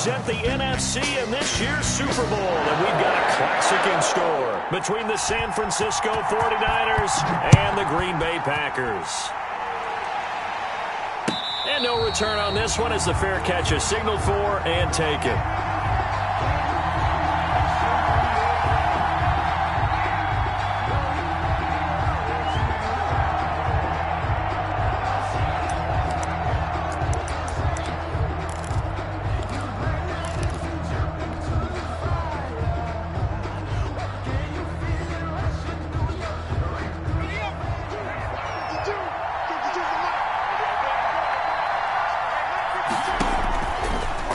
represent the NFC in this year's Super Bowl, and we've got a classic in store between the San Francisco 49ers and the Green Bay Packers. And no return on this one as the fair catch is signaled for and taken.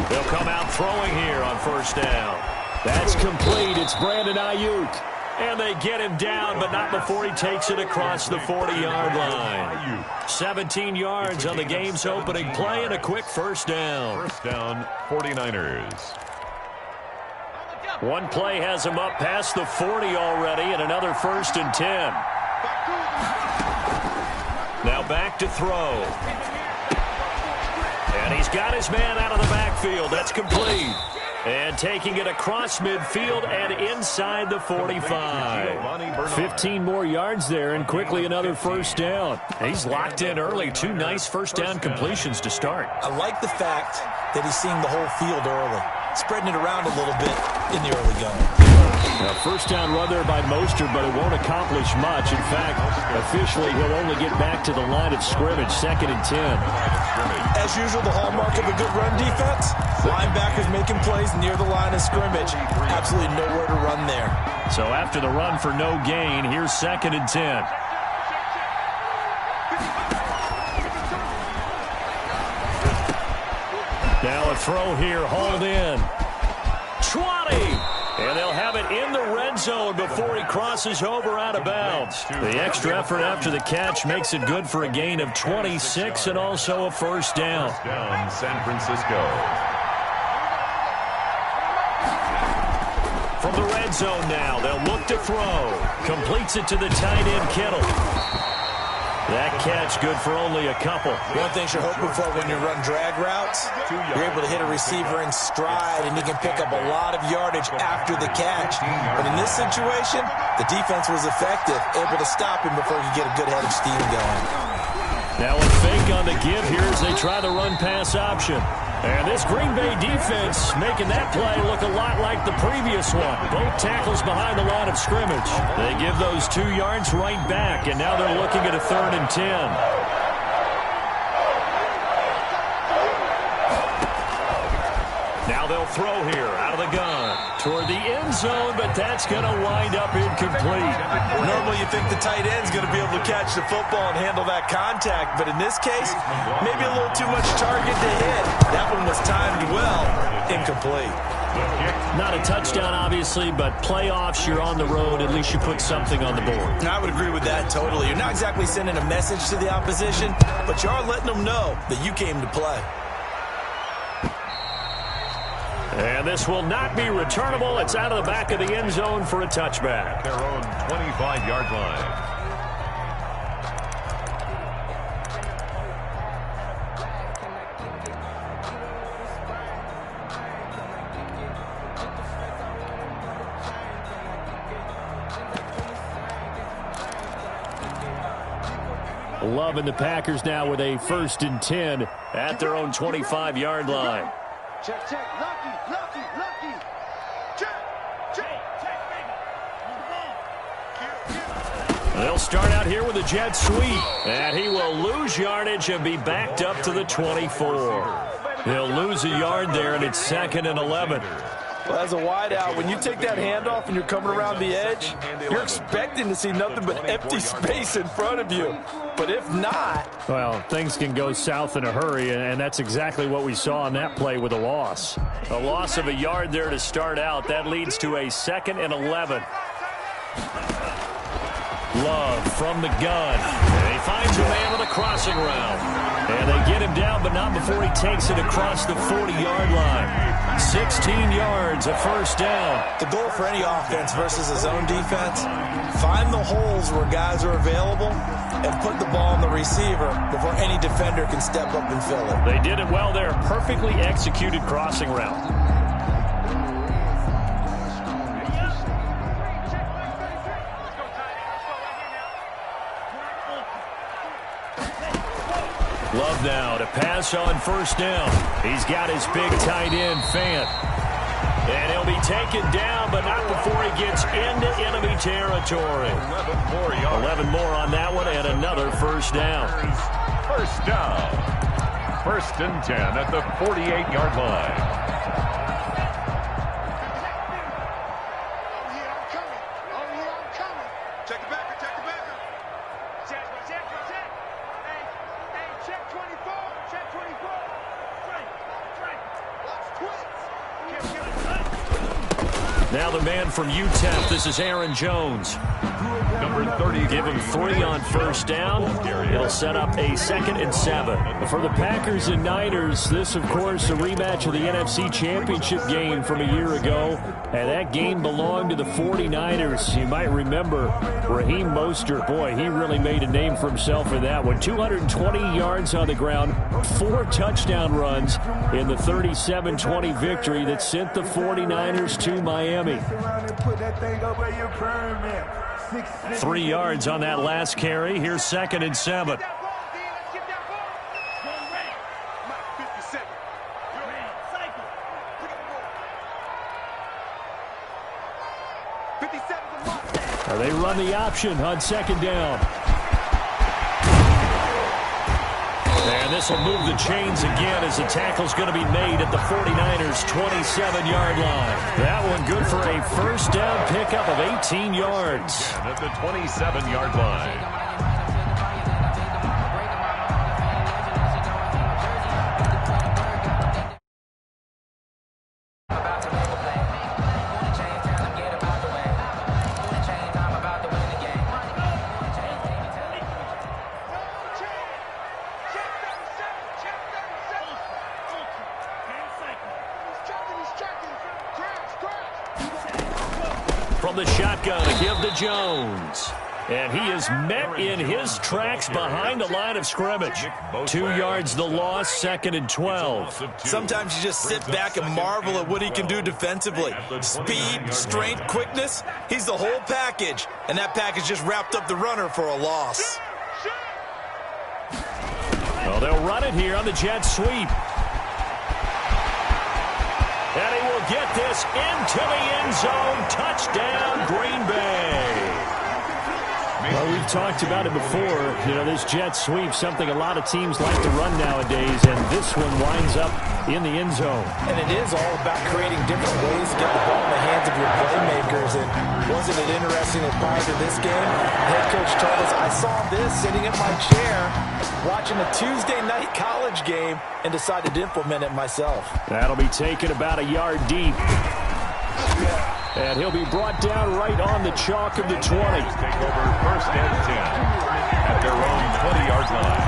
They'll come out throwing here on first down. That's complete. It's Brandon Ayuk. And they get him down, but not before he takes it across the 40-yard line. 17 yards on the game's opening play and a quick first down. First down, 49ers. One play has him up past the 40 already, and another 1st and 10. Now back to throw. And he's got his man out of the backfield. That's complete. And taking it across midfield and inside the 45. 15 more yards there and quickly another first down. He's locked in early. 2 nice first down completions to start. I like the fact that he's seeing the whole field early, spreading it around a little bit in the early going. Now, first down run there by Mostert, but it won't accomplish much. In fact, officially, he'll only get back to the line of scrimmage, 2nd and 10. As usual, the hallmark of a good run defense, linebackers making plays near the line of scrimmage. Absolutely nowhere to run there. So after the run for no gain, here's 2nd and 10. Now a throw here, hauled in. 20! And they'll have it in the red zone before he crosses over out of bounds. The extra effort after the catch makes it good for a gain of 26 and also a first down. First down, San Francisco. From the red zone now, they'll look to throw. Completes it to the tight end, Kittle. That catch good for only a couple. One thing you're hoping for when you run drag routes, you're able to hit a receiver in stride, and he can pick up a lot of yardage after the catch. But in this situation, the defense was effective, able to stop him before he could get a good head of steam going. Now a fake on the give here as they try the run-pass option. And this Green Bay defense making that play look a lot like the previous one. Both tackles behind the line of scrimmage. They give those 2 yards right back, and now they're looking at a 3rd and 10. Now they'll throw here out of the gun toward the end zone, but that's going to wind up incomplete. Normally you think the tight end's going to be able to catch the football and handle that contact, but in this case, maybe a little too much target to hit. That one was timed well, incomplete. Not a touchdown, obviously, but playoffs, you're on the road. At least you put something on the board. I would agree with that totally. You're not exactly sending a message to the opposition, but you are letting them know that you came to play. And this will not be returnable. It's out of the back of the end zone for a touchback. Their own 25-yard line. Loving the Packers now with a 1st and 10 at their own 25-yard line. Check, check, lucky. Check. They'll start out here with a jet sweep, and he will lose yardage and be backed up to the 24. He'll lose a yard there, and it's 2nd and 11. Well, as a wideout, when you take that handoff and you're coming around the edge, you're expecting to see nothing but empty space in front of you. But if not... Well, things can go south in a hurry, and that's exactly what we saw on that play with a loss. A loss of a yard there to start out. That leads to a 2nd and 11. Love from the gun. And he finds a man with a crossing route. And they get him down, but not before before he takes it across the 40-yard line. 16 yards, a first down. The goal for any offense versus a zone defense, find the holes where guys are available and put the ball on the receiver before any defender can step up and fill it. They did it well there. Perfectly executed crossing route. Love now to pass on first down. He's got his big tight end, Fant. And he'll be taken down, but not before he gets into enemy territory. 11 more on that one, and another first down. First down. 1st and 10 at the 48-yard line. Now the man from UTEP, this is Aaron Jones. Number 30. Give him 3 on first down. It'll set up a 2nd and 7. For the Packers and Niners, this, of course, a rematch of the NFC Championship game from a year ago. And that game belonged to the 49ers. You might remember Raheem Mostert. Boy, he really made a name for himself in that one. 220 yards on the ground, 4 touchdown runs in the 37-20 victory that sent the 49ers to Miami. 3 yards on that last carry. Here's 2nd and 7. They run the option on 2nd down. And this will move the chains again as the tackle's going to be made at the 49ers' 27-yard line. That one good for a first down pickup of 18 yards. And at the 27-yard line. From the shotgun, a give to Jones. And he is met in his tracks behind the line of scrimmage. 2 yards the loss, 2nd and 12. Sometimes you just sit back and marvel at what he can do defensively. Speed, strength, quickness, he's the whole package. And that package just wrapped up the runner for a loss. Well, they'll run it here on the jet sweep. And he will get this into the end zone. Touchdown, Green Bay. Well, we've talked about it before. You know, this jet sweep, something a lot of teams like to run nowadays, and this one winds up in the end zone. And it is all about creating different ways to get the ball in the hands of your playmakers. And wasn't it interesting that prior to this game, the head coach told us, I saw this sitting in my chair watching a Tuesday night college game and decided to implement it myself. That'll be taken about a yard deep. And he'll be brought down right on the chalk of the 20. Take over 1st and 10 at their own 20-yard line.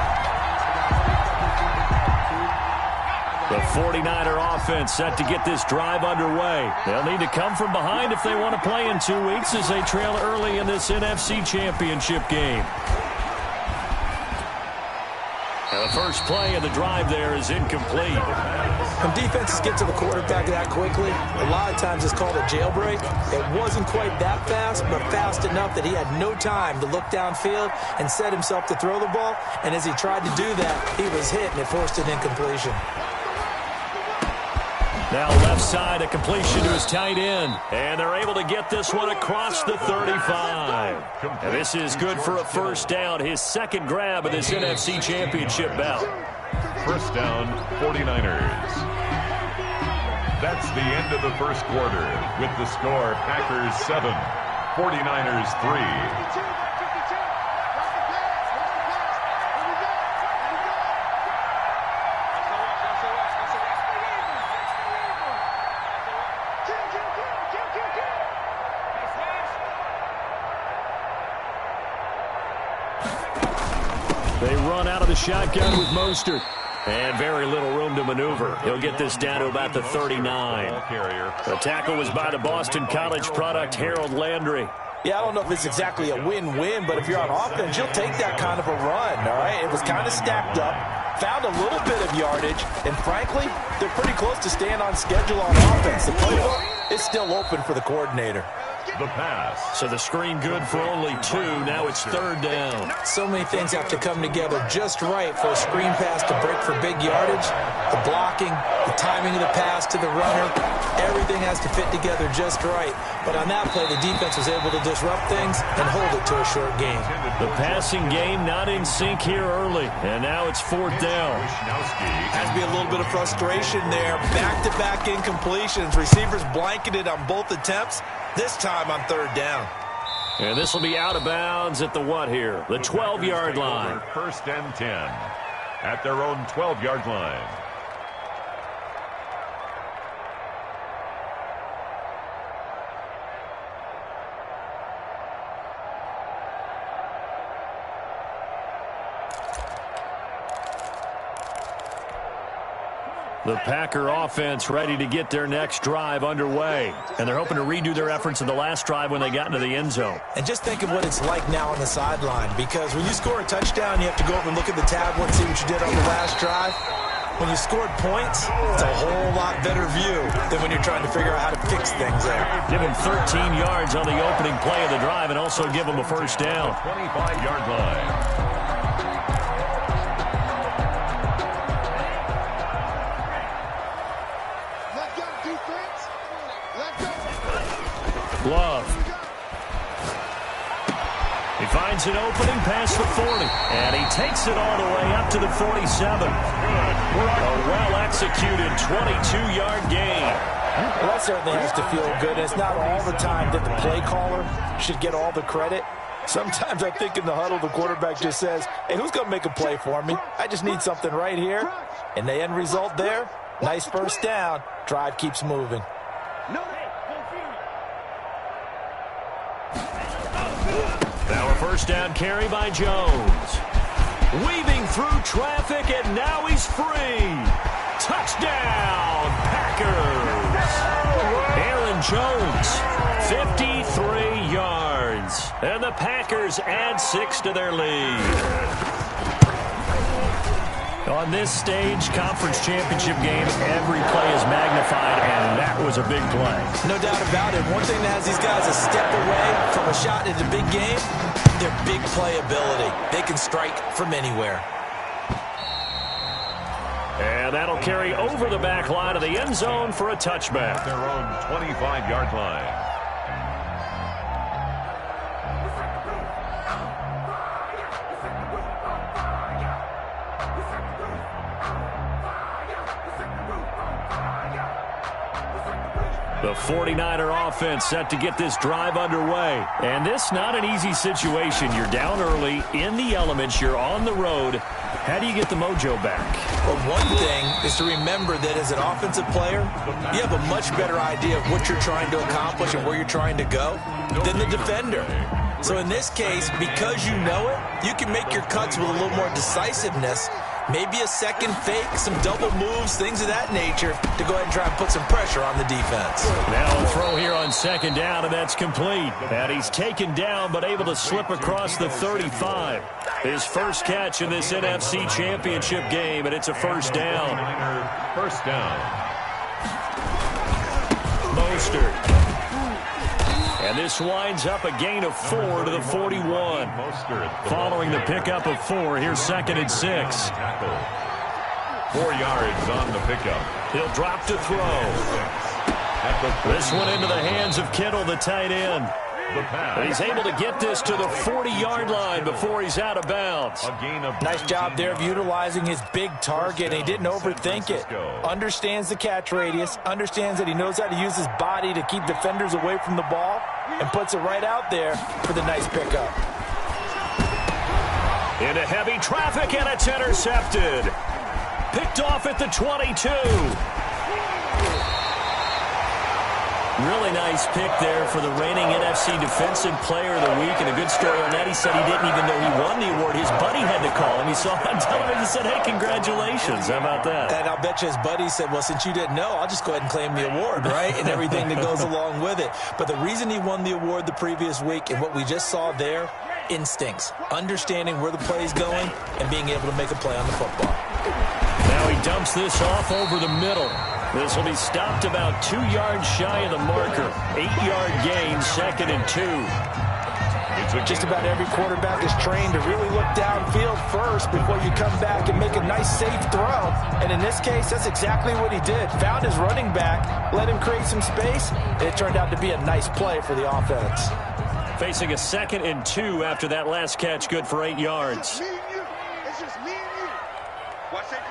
The 49er offense set to get this drive underway. They'll need to come from behind if they want to play in 2 weeks as they trail early in this NFC Championship game. Now the first play of the drive there is incomplete. When defenses get to the quarterback that quickly, a lot of times it's called a jailbreak. It wasn't quite that fast, but fast enough that he had no time to look downfield and set himself to throw the ball. And as he tried to do that, he was hit and it forced an incompletion. Now left side, a completion to his tight end. And they're able to get this one across the 35. And this is good for a first down, his 2nd grab of this NFC Championship bout. First down, 49ers. That's the end of the first quarter with the score Packers 7, 49ers 3. They run out of the shotgun with Mostert. And very little room to maneuver. He'll get this down to about the 39. The tackle was by the Boston College product, Harold Landry. Yeah, I don't know if it's exactly a win-win, but if you're on offense, you'll take that kind of a run, all right? It was kind of stacked up, found a little bit of yardage, and frankly, they're pretty close to staying on schedule on offense. The playbook is still open for the coordinator. The pass. So the screen good for only 2. Now it's 3rd down. So many things have to come together just right for a screen pass to break for big yardage. The blocking, the timing of the pass to the runner, everything has to fit together just right. But on that play, the defense was able to disrupt things and hold it to a short game. The passing game not in sync here early, and now it's 4th down. Has to be a little bit of frustration there. Back-to-back incompletions. Receivers blanketed on both attempts. This time on 3rd down. And this will be out of bounds at the what here? The 12-yard line. 1st and 10 at their own 12-yard line. The Packer offense ready to get their next drive underway. And they're hoping to redo their efforts in the last drive when they got into the end zone. And just think of what it's like now on the sideline, because when you score a touchdown, you have to go over and look at the tablet, see what you did on the last drive. When you scored points, it's a whole lot better view than when you're trying to figure out how to fix things there. Give him 13 yards on the opening play of the drive and also give him a 1st down. 25-yard line. Love. He finds an opening past the 40, and he takes it all the way up to the 47. A well-executed 22-yard gain. Well, that certainly has to feel good. It's not all the time that the play caller should get all the credit. Sometimes I think in the huddle, the quarterback just says, hey, who's going to make a play for me? I just need something right here. And the end result there, nice 1st down. Drive keeps moving. Now a 1st down carry by Jones. Weaving through traffic, and now he's free. Touchdown, Packers. Aaron Jones, 53 yards. And the Packers add 6 to their lead. On this stage, conference championship game, every play is magnified, and that was a big play. No doubt about it. One thing that has these guys a step away from a shot at a big game, their big playability. They can strike from anywhere. And that'll carry over the back line of the end zone for a touchback. Their own 25-yard line. The 49er offense set to get this drive underway. And this not an easy situation. You're down early, in the elements, you're on the road. How do you get the mojo back? Well, one thing is to remember that as an offensive player, you have a much better idea of what you're trying to accomplish and where you're trying to go than the defender. So in this case, because you know it, you can make your cuts with a little more decisiveness. Maybe a second fake, some double moves, things of that nature to go ahead and try and put some pressure on the defense. Now a throw here on 2nd down, and that's complete. And he's taken down but able to slip across the 35. His first catch in this NFC Championship game, and it's a 1st down. 1st down. Mostert. And this winds up a gain of 4 to the 41. Following the pickup of 4, here's 2nd and 6. 4 yards on the pickup. He'll drop to throw. This one into the hands of Kittle, the tight end. And he's able to get this to the 40-yard line before he's out of bounds. Nice job there of utilizing his big target. He didn't overthink it. Understands the catch radius. Understands that he knows how to use his body to keep defenders away from the ball. And puts it right out there for the nice pickup. Into heavy traffic, and it's intercepted. Picked off at the 22. Really nice pick there for the reigning NFC Defensive Player of the Week. And a good story on that. He said he didn't even know he won the award. His buddy had to call him. He saw it on television and said, hey, congratulations. How about that? And I'll bet you his buddy said, well, since you didn't know, I'll just go ahead and claim the award, right? And everything that goes along with it. But the reason he won the award the previous week and what we just saw there, instincts, understanding where the play is going and being able to make a play on the football. Now he dumps this off over the middle. This will be stopped about 2 yards shy of the marker. 8-yard gain, 2nd and 2. Just about every quarterback is trained to really look downfield first before you come back and make a nice, safe throw. And in this case, that's exactly what he did. Found his running back, let him create some space, and it turned out to be a nice play for the offense. Facing a 2nd and 2 after that last catch, good for 8 yards. It's just me and you. Watch that.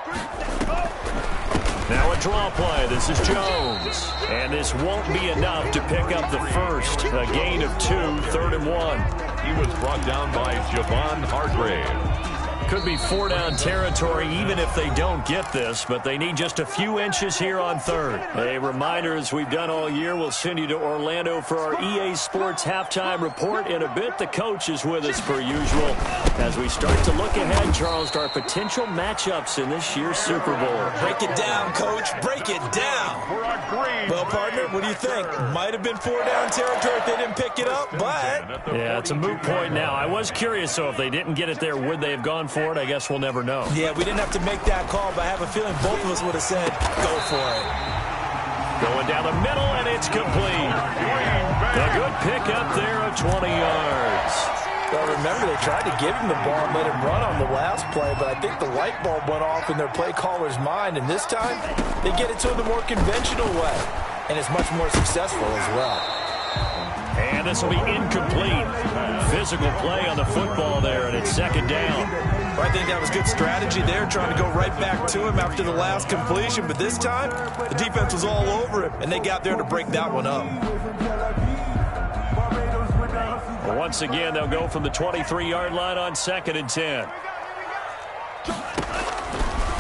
Now a draw play. This is Jones. And this won't be enough to pick up the first. A gain of 2, 3rd and 1. He was brought down by Javon Hargrave. Could be 4-down territory even if they don't get this, but they need just a few inches here on 3rd. A reminder, as we've done all year, we'll send you to Orlando for our EA Sports halftime report in a bit. The coach is with us per usual as we start to look ahead, Charles, to our potential matchups in this year's Super Bowl. Break it down, Coach. Break it down. Well, partner, what do you think? Might have been 4-down territory if they didn't pick it up, but... Yeah, it's a moot point now. I was curious, so if they didn't get it there, would they have gone for it? I guess we'll never know. Yeah, we didn't have to make that call, but I have a feeling both of us would have said, go for it. Going down the middle, and it's complete. A good pick up there of 20 yards. Well, remember, they tried to give him the ball and let him run on the last play, but I think the light bulb went off in their play caller's mind, and this time, they get it to him the more conventional way, and it's much more successful as well. And this will be incomplete. Physical play on the football there, and it's 2nd down. Well, I think that was good strategy there, trying to go right back to him after the last completion, but this time, the defense was all over him, and they got there to break that one up. Well, once again, they'll go from the 23-yard line on 2nd and 10.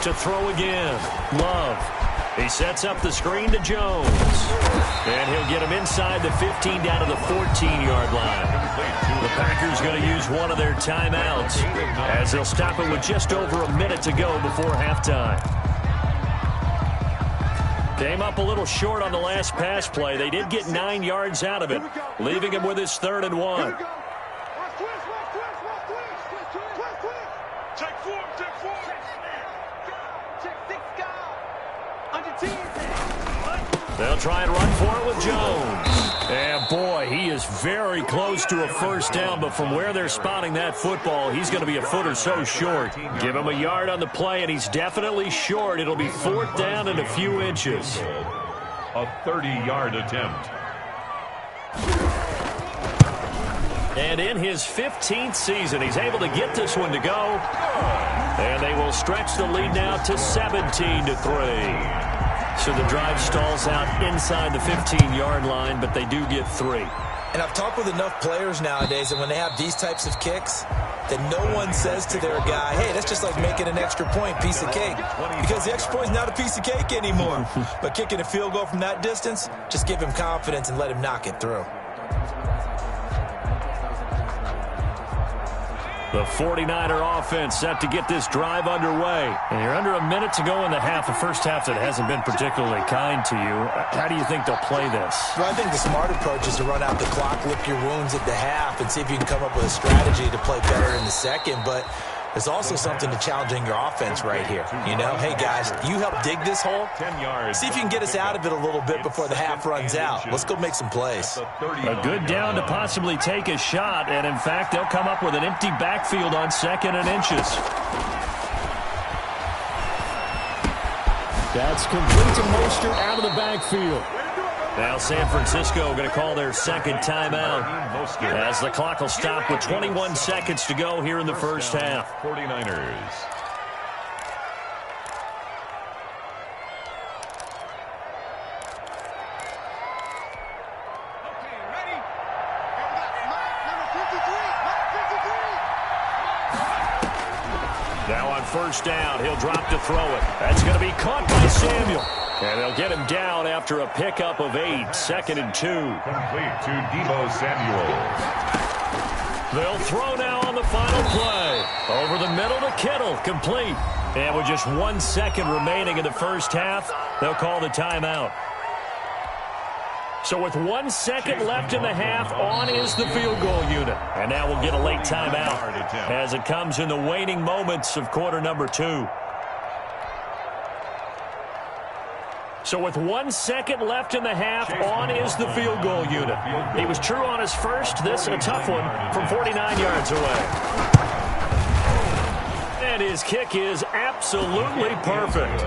To throw again, Love. He sets up the screen to Jones. And he'll get him inside the 15 down to the 14-yard line. The Packers going to use one of their timeouts as they'll stop it with just over a minute to go before halftime. Came up a little short on the last pass play. They did get 9 yards out of it, leaving him with his 3rd and 1. They'll try and run for it with Jones. And boy, he is very close to a first down, but from where they're spotting that football, he's going to be a foot or so short. Give him a yard on the play, and he's definitely short. It'll be 4th down and a few inches. A 30-yard attempt. And in his 15th season, he's able to get this one to go. And they will stretch the lead now to 17-3. So the drive stalls out inside the 15-yard line, but they do get 3. And I've talked with enough players nowadays that when they have these types of kicks, that no one says to their guy, hey, that's just like making an extra point, piece of cake. Because the extra point is not a piece of cake anymore. But kicking a field goal from that distance, just give him confidence and let him knock it through. The 49er offense set to get this drive underway. And you're under a minute to go in the half, a first half that hasn't been particularly kind to you. How do you think they'll play this? Well, I think the smart approach is to run out the clock, lick your wounds at the half, and see if you can come up with a strategy to play better in the second. But there's also something to challenging your offense right here. You know, hey, guys, you help dig this hole. 10 yards. See if you can get us out of it a little bit before the half runs out. Let's go make some plays. A good down to possibly take a shot, and in fact, they'll come up with an empty backfield on 2nd and inches. That's complete to Mostert out of the backfield. Now San Francisco going to call their 2nd timeout as the clock will stop with 21 seconds to go here in the first half. 49ers. Now on first down, he'll drop to throw it. That's going to be caught by Samuel. And they'll get him down after a pickup of 8, 2nd and 2. Complete to Deebo Samuel. They'll throw now on the final play. Over the middle to Kittle, complete. And with just 1 second remaining in the first half, they'll call the timeout. So with 1 second left in the half, on is the field goal unit. And now we'll get a late timeout as it comes in the waning moments of quarter number 2. So with 1 second left in the half, on is the field goal unit. He was true on his first. This a tough one from 49 yards away. And his kick is absolutely perfect.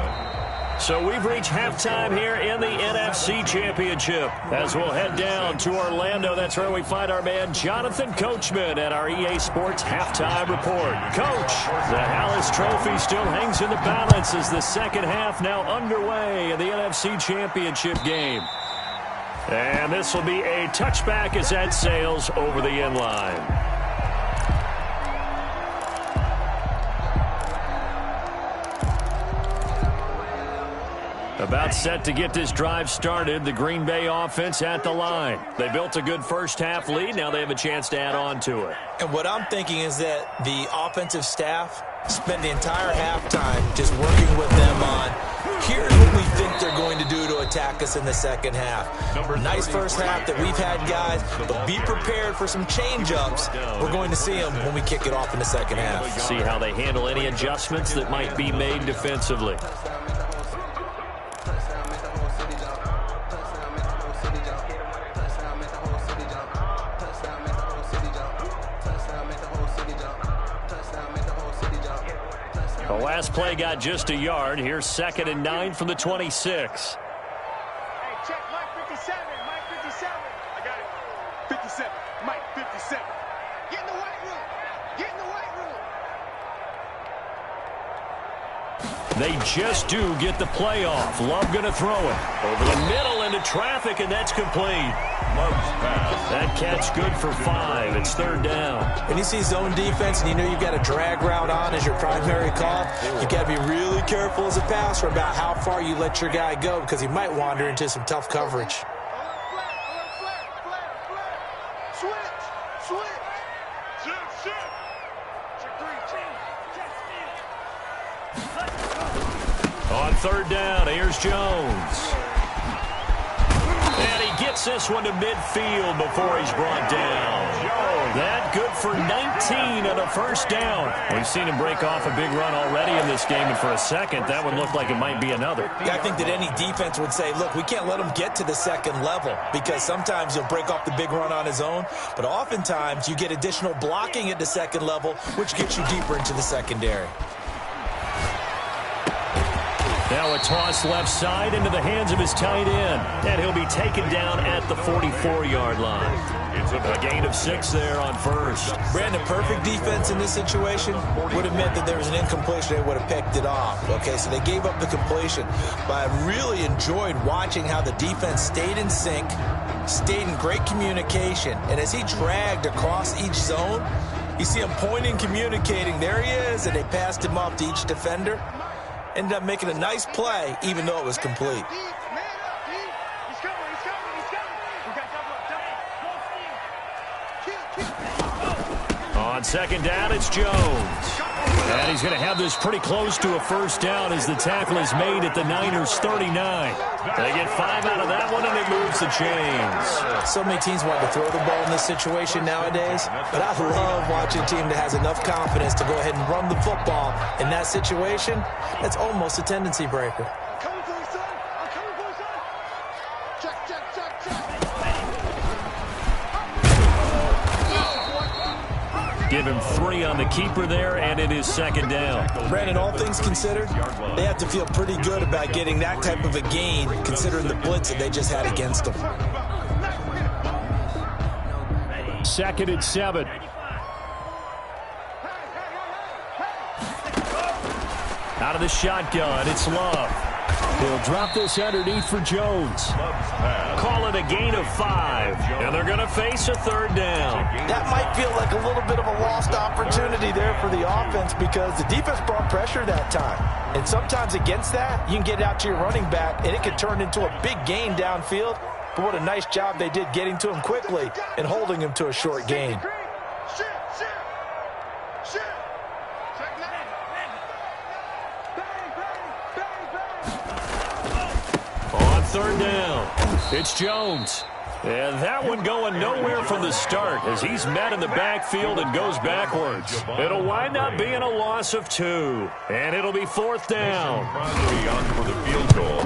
So we've reached halftime here in the NFC Championship. As we'll head down to Orlando, that's where we find our man Jonathan Coachman at our EA Sports Halftime Report. Coach, the Hallis Trophy still hangs in the balance as the second half now underway in the NFC Championship game. And this will be a touchback as that sails over the end line. About set to get this drive started, the Green Bay offense at the line. They built a good first-half lead. Now they have a chance to add on to it. And what I'm thinking is that the offensive staff spend the entire halftime just working with them on, here's what we think they're going to do to attack us in the second half. Nice first half that we've had, guys, but be prepared for some change-ups. We're going to see them when we kick it off in the second half. See how they handle any adjustments that might be made defensively. The last play got just a yard. Here's 2nd and 9 from the 26. Hey, check Mike 57. Mike 57. I got it. 57. Mike 57. Get in the white room. Get in the white room. They just do get the play off. Love going to throw it. Over the middle into traffic, and that's complete. Love's pass. That catch good for 5. It's 3rd down. When you see zone defense and you know you've got a drag route on as your primary call, you got to be really careful as a passer about how far you let your guy go because he might wander into some tough coverage. On 3rd down, here's Jones. And he gets this one to midfield before he's brought down. That good for 19 on a first down. We've seen him break off a big run already in this game, and for a second, that one looked like it might be another. Yeah, I think that any defense would say, look, we can't let him get to the second level because sometimes he'll break off the big run on his own, but oftentimes you get additional blocking at the second level, which gets you deeper into the secondary. Now a toss left side into the hands of his tight end. And he'll be taken down at the 44-yard line. It's a gain of 6 there on first. Brandon, perfect defense in this situation would have meant that there was an incompletion. They would have picked it off. Okay, so they gave up the completion. But I really enjoyed watching how the defense stayed in sync, stayed in great communication. And as he dragged across each zone, you see him pointing, communicating. There he is, and they passed him off to each defender. Ended up making a nice play, even though it was complete. On 2nd down, it's Jones. And he's going to have this pretty close to a first down as the tackle is made at the Niners' 39. They get 5 out of that one, and it moves the chains. So many teams want to throw the ball in this situation nowadays, but I love watching a team that has enough confidence to go ahead and run the football. In that situation, that's almost a tendency breaker. I'm coming for you, son. I'm coming for you, son. Check, check, check, check. Give him 3 on the keeper there, and it is 2nd down. Brandon, all things considered, they have to feel pretty good about getting that type of a gain, considering the blitz that they just had against them. 2nd and 7. Out of the shotgun, it's Love. He'll drop this underneath for Jones. Call it a gain of 5, and they're going to face a third down. That might feel like a little bit of a lost opportunity there for the offense because the defense brought pressure that time. And sometimes against that, you can get out to your running back, and it can turn into a big gain downfield. But what a nice job they did getting to him quickly and holding him to a short gain. On third down, it's Jones. And that one going nowhere from the start as he's met in the backfield and goes backwards. It'll wind up being a loss of 2. And it'll be fourth down. For the field goal.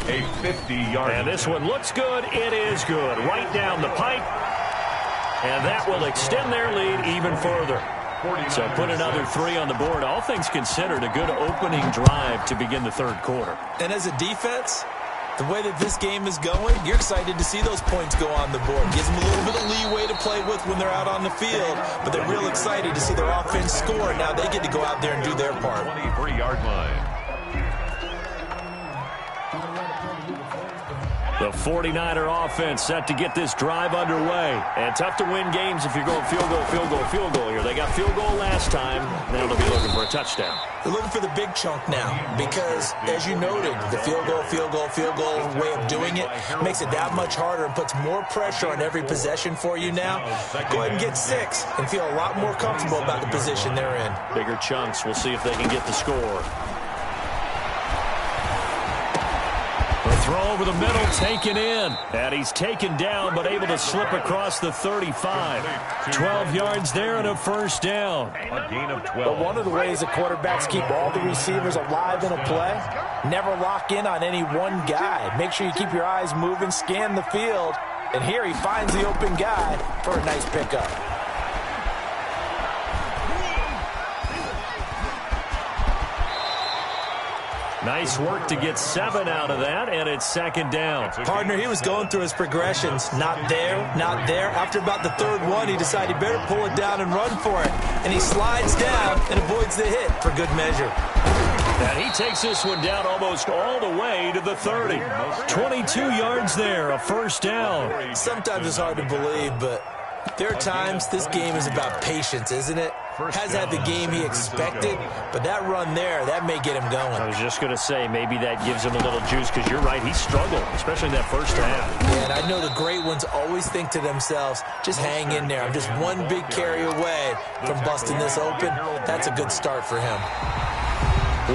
A 50-yard. And this one looks good. It is good. Right down the pipe. And that will extend their lead even further. So put another 3 on the board. All things considered, a good opening drive to begin the third quarter. And as a defense, the way that this game is going, you're excited to see those points go on the board. Gives them a little bit of leeway to play with when they're out on the field, but they're real excited to see their offense score. Now they get to go out there and do their part. 23-yard line. The 49er offense set to get this drive underway. And tough to win games if you're going field goal, field goal, field goal here. They got field goal last time. Now they'll be looking for a touchdown. They're looking for the big chunk now because, as you noted, the field goal way of doing it makes it that much harder and puts more pressure on every possession for you now. Go ahead and get 6 and feel a lot more comfortable about the position they're in. Bigger chunks. We'll see if they can get the score. The throw over the middle, taken in. And he's taken down, but able to slip across the 35. 12 yards there and a first down. A gain of 12. But one of the ways that quarterbacks keep all the receivers alive in a play, never lock in on any one guy. Make sure you keep your eyes moving, scan the field. And here he finds the open guy for a nice pickup. Nice work to get 7 out of that, and it's second down. Partner, he was going through his progressions. Not there, not there. After about the third one, he decided he better pull it down and run for it. And he slides down and avoids the hit for good measure. And he takes this one down almost all the way to the 30. 22 yards there, a first down. Sometimes it's hard to believe, but there are times this game is about patience, isn't it? Has had the game he expected, but that run there, that may get him going. I was just going to say, maybe that gives him a little juice, because you're right, he struggled, especially in that first half. Yeah, and I know the great ones always think to themselves, just hang in there. I'm just one big carry away from busting this open. That's a good start for him.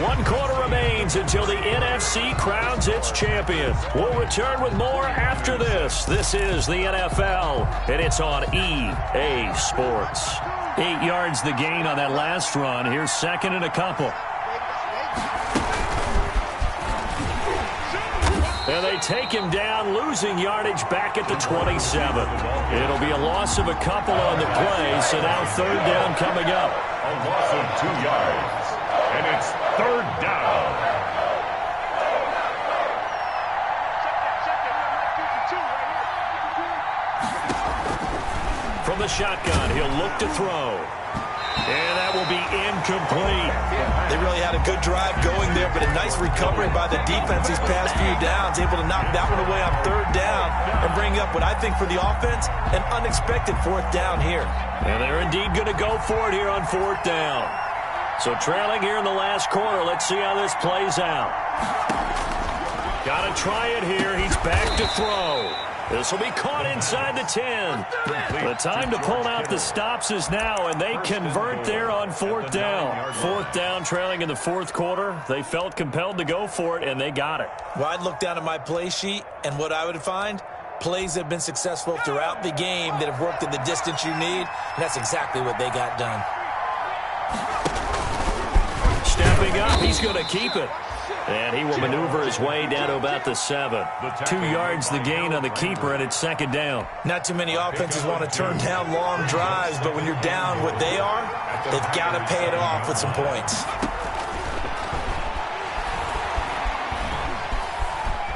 1 quarter remains until the NFC crowns its champion. We'll return with more after this. This is the NFL, and it's on EA Sports. 8 yards the gain on that last run. Here's second and a couple. And they take him down, losing yardage back at the 27. It'll be a loss of a couple on the play, so now third down coming up. A loss of 2 yards. And it's third down. From the shotgun, he'll look to throw. And that will be incomplete. They really had a good drive going there, but a nice recovery by the defense these past few downs, able to knock that one away on third down and bring up what I think for the offense, an unexpected fourth down here. And they're indeed going to go for it here on fourth down. So trailing here in the last quarter. Let's see how this plays out. Got to try it here. He's back to throw. This will be caught inside the 10. The time to pull out the stops is now, and they convert there on fourth down. Fourth down, trailing in the fourth quarter. They felt compelled to go for it, and they got it. Well, I'd look down at my play sheet, and what I would find, plays that have been successful throughout the game that have worked in the distance you need, and that's exactly what they got done. Stepping up, he's going to keep it. And he will maneuver his way down to about the 7. 2 yards the gain on the keeper, and it's second down. Not too many offenses want to turn down long drives, but when you're down what they are, they've got to pay it off with some points.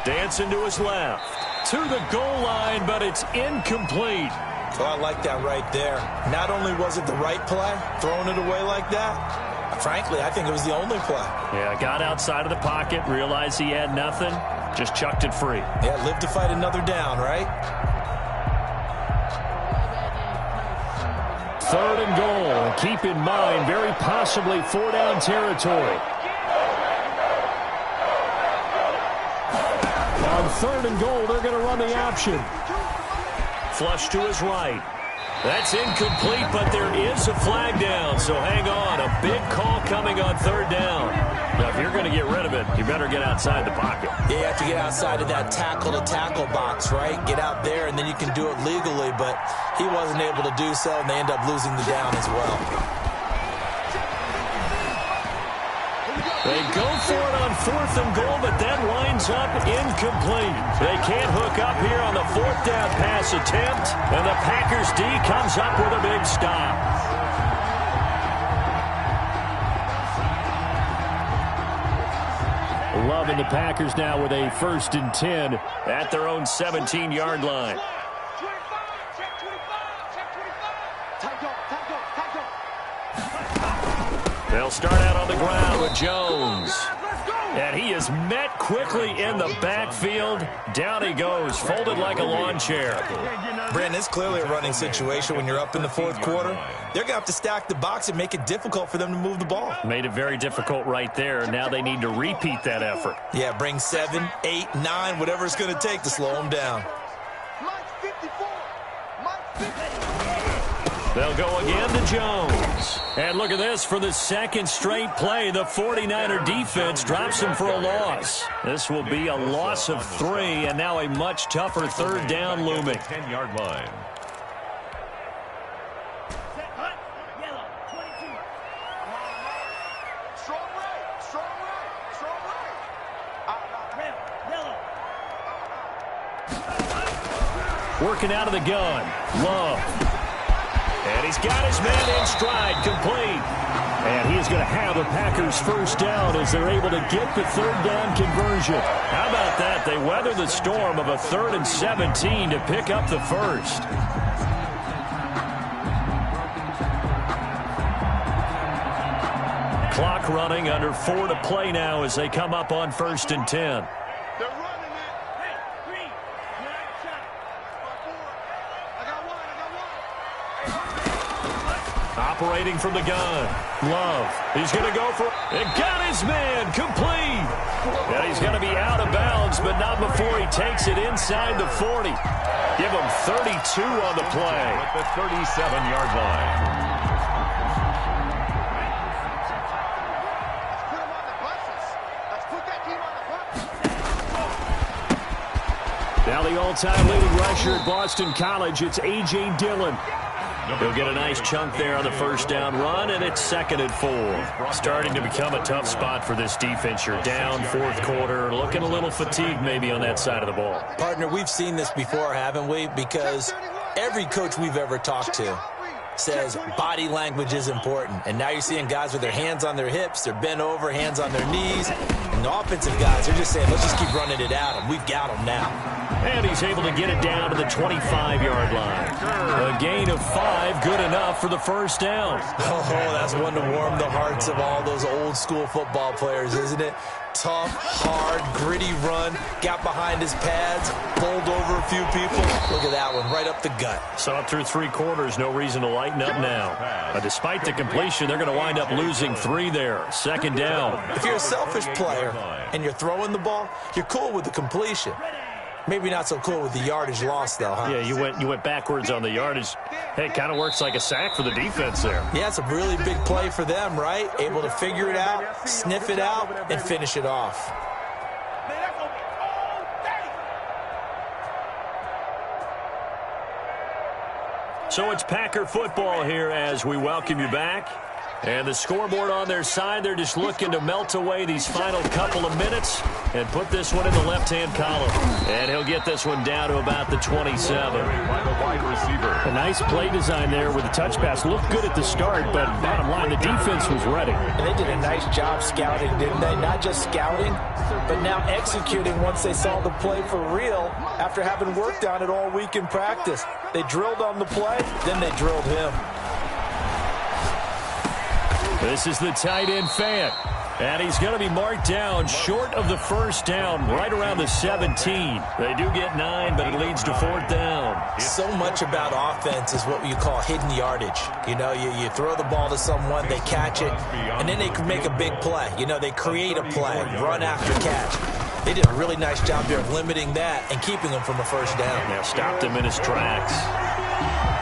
Dancing to his left. To the goal line, but it's incomplete. Oh, I like that right there. Not only was it the right play, throwing it away like that, I Frankly, I think it was the only play. Yeah, got outside of the pocket, realized he had nothing, just chucked it free. Yeah, live to fight another down, right? 3rd and goal. Keep in mind, very possibly 4-down territory. On 3rd and goal, they're going to run the option. Flush to his right. That's incomplete, but there is a flag down, so hang on. A big call coming on 3rd down. Now, if you're going to get rid of it, you better get outside the pocket. Yeah, you have to get outside of that tackle-to-tackle box, right? Get out there, and then you can do it legally, but he wasn't able to do so, and they end up losing the down as well. They go for it on 4th and goal, but that winds up incomplete. They can't hook up here on the 4th down pass attempt, and the Packers D comes up with a big stop. Loving the Packers now with a 1st and 10 at their own 17-yard line. They'll start out on the ground with Jones. And he is met quickly in the backfield. Down he goes, folded like a lawn chair. Brandon, it's clearly a running situation when you're up in the 4th quarter. They're going to have to stack the box and make it difficult for them to move the ball. Made it very difficult right there. Now they need to repeat that effort. Yeah, bring 7, 8, 9, whatever it's going to take to slow them down. They'll go again to Jones. And look at this. For the 2nd straight play, the 49er defense drops him for a loss. This will be a loss of 3, and now a much tougher 3rd down looming. 10-yard line. Working out of the gun. Love. And he's got his man in stride, complete. And he is going to have the Packers 1st down as they're able to get the 3rd down conversion. How about that? They weather the storm of a 3rd and 17 to pick up the 1st. Clock running, under 4 to play now as they come up on 1st and 10. Operating from the gun. Love. He's going to go for it. Got his man. Complete. And he's going to be out of bounds, but not before he takes it inside the 40. Give him 32 on the play. At the 37-yard line. Now the all-time leading rusher at Boston College, it's A.J. Dillon. He'll get a nice chunk there on the 1st down run, and it's 2nd and 4. Starting to become a tough spot for this defense. You're down 4th quarter, looking a little fatigued maybe on that side of the ball. Partner, we've seen this before, haven't we? Because every coach we've ever talked to says body language is important. And now you're seeing guys with their hands on their hips, they're bent over, hands on their knees. And the offensive guys are just saying, let's just keep running it at them. We've got them now. And he's able to get it down to the 25-yard line. A gain of 5, good enough for the 1st down. Oh, that's one to warm the hearts of all those old-school football players, isn't it? Tough, hard, gritty run, got behind his pads, bowled over a few people. Look at that one, right up the gut. Saw it through 3 quarters, no reason to lighten up now. Despite the completion, they're going to wind up losing 3 there. 2nd down. If you're a selfish player and you're throwing the ball, you're cool with the completion. Maybe not so cool with the yardage loss, though, huh? Yeah, you went backwards on the yardage. Hey, it kind of works like a sack for the defense there. Yeah, it's a really big play for them, right? Able to figure it out, sniff it out, and finish it off. So it's Packer football here as we welcome you back. And the scoreboard on their side, they're just looking to melt away these final couple of minutes and put this one in the left-hand column. And he'll get this one down to about the 27. By the wide receiver. A nice play design there with the touch pass. Looked good at the start, but bottom line, the defense was ready. And they did a nice job scouting, didn't they? Not just scouting, but now executing once they saw the play for real after having worked on it all week in practice. They drilled on the play, then they drilled him. This is the tight end, Fant. And he's going to be marked down short of the first down, right around the 17. They do get 9, but it leads to 4th down. So much about offense is what you call hidden yardage. You know, you throw the ball to someone, they catch it, and then they can make a big play. You know, they create a play, run after catch. They did a really nice job there of limiting that and keeping him from a first down. Yeah, stopped him in his tracks.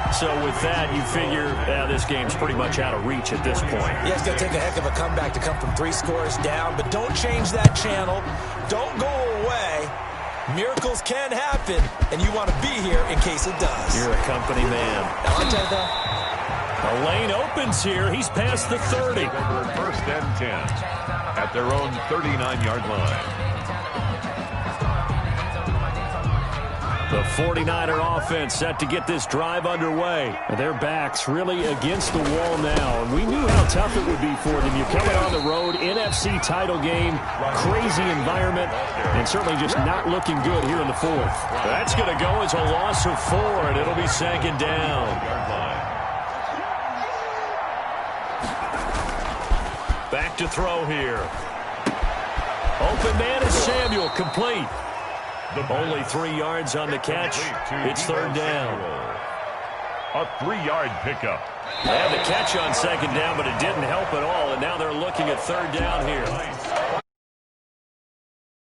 So with that, you figure this game's pretty much out of reach at this point. Yeah, it's going to take a heck of a comeback to come from 3 scores down, but don't change that channel. Don't go away. Miracles can happen, and you want to be here in case it does. You're a company man. Now, I'll tell you that. A lane opens here. He's past the 30. First and 10 at their own 39-yard line. The 49er offense set to get this drive underway. Their backs really against the wall now. And we knew how tough it would be for them. You're coming on the road, NFC title game, crazy environment, and certainly just not looking good here in the 4th. That's going to go as a loss of 4, and it'll be 2nd down. Back to throw here. Open man is Samuel, complete. Only 3 yards on the catch. It's 3rd down. A 3-yard pickup. They had the catch on 2nd down, but it didn't help at all, and now they're looking at 3rd down here.